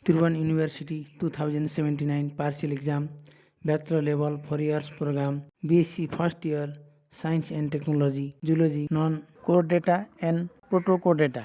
Tiruvan University 2079 partial exam, bachelor level 4 years program, BSc first year, science and technology, zoology, non-chordata and protochordata.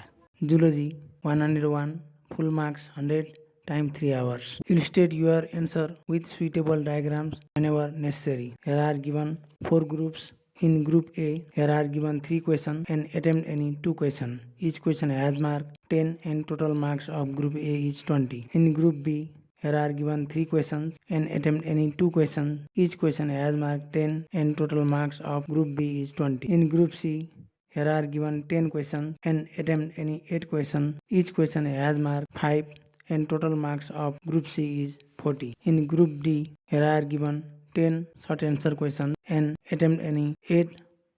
Zoology 101, full marks 100 time 3 hours. Illustrate your answer with suitable diagrams whenever necessary. Here are given 4 groups. In group A, here are given 3 questions and attempt any 2 questions. Each question has mark 10 and total marks of group A is 20. In group B, here are given 3 questions and attempt any 2 questions. Each question has mark 10 and total marks of group B is 20. In group C, here are given 10 questions and attempt any 8 questions. Each question has mark 5 and total marks of group C is 40. In group D, here are given 10 short answer questions and attempt any 8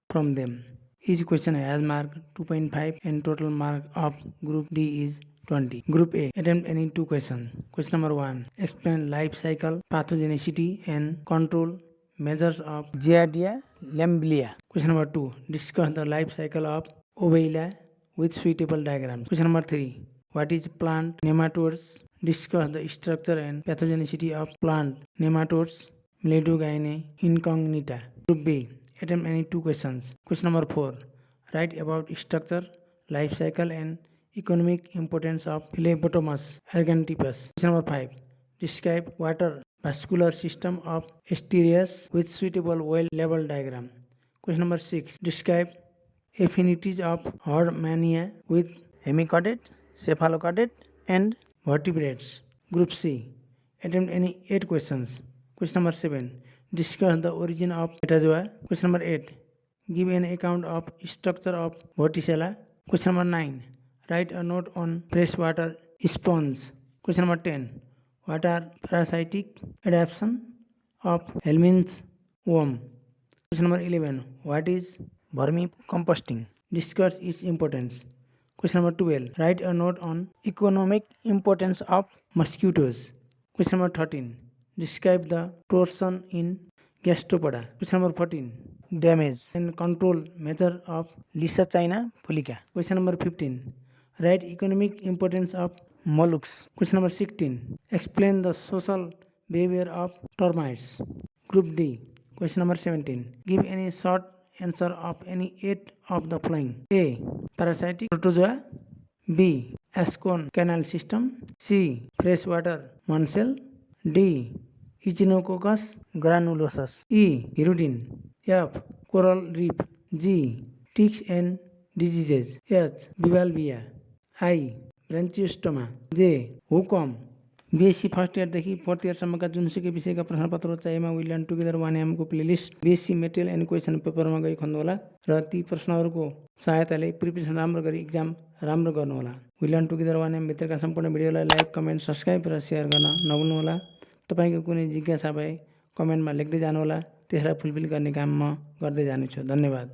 from them. Each question has mark 2.5 and total mark of group D is 20. Group A, attempt any 2 questions. Question number 1, explain life cycle, pathogenicity and control measures of Giardia lamblia. Question number 2, discuss the life cycle of Ovella with suitable diagrams. Question number 3, what is plant nematodes? Discuss the structure and pathogenicity of plant nematodes. Meledogyne incognita. Group B, attempt any 2 questions. Question number 4, write about structure, life cycle and economic importance of Phlebotomus argentipus. Question number 5, describe water vascular system of Asterias with suitable well level diagram. Question number 6, describe affinities of Hordmania with hemichordate, cephalochordate and vertebrates. Group C, attempt any 8 questions. Question number 7, discuss the origin of metazoa. Question number 8, give an account of structure of Vorticella. Question number 9, write a note on freshwater sponge. Question number 10, what are parasitic adaptation of Hellman's worm? Question number 11, what is vermicomposting? Discuss its importance. Question number 12, write a note on economic importance of mosquitoes. Question number 13, describe the torsion in gastropoda. Question number 14, damage and control measure of Lysatina folica. Question number 15, write economic importance of mollusks. Question number 16, explain the social behavior of termites. Group D. Question number 17, give any short answer of any 8 of the following. A, parasitic protozoa. B, Ascon canal system. C, freshwater mussel. D, Echinococcus granulosus. E, hirudin. F, coral reef. G, ticks and diseases. H, bivalvia. I, ब्रांचियोस्टोमा. जे हुकम BSc first year देखि fourth इयरसम्मका जुनसुकै विषयका प्रश्नपत्रहरू चाहिएमा we learn together 1 को playlist BSc material end question पेपरमा गई खन्नुहोला र ती प्रश्नहरूको सहायताले preparation राम्रो गरी exam राम्रो गर्नुहोला। वी लर्न टुगेदर 1 भित्रका सम्पूर्ण भिडियोलाई लाइक कमेन्ट सब्सक्राइब र सेयर गर्न नभुल्नुहोला। तपाईँको कुनै जिज्ञासा भए कमेन्टमा लेख्दै जानुहोला, त्यसलाई फुलफिल गर्ने काम म गर्दै जानेछु। धन्यवाद।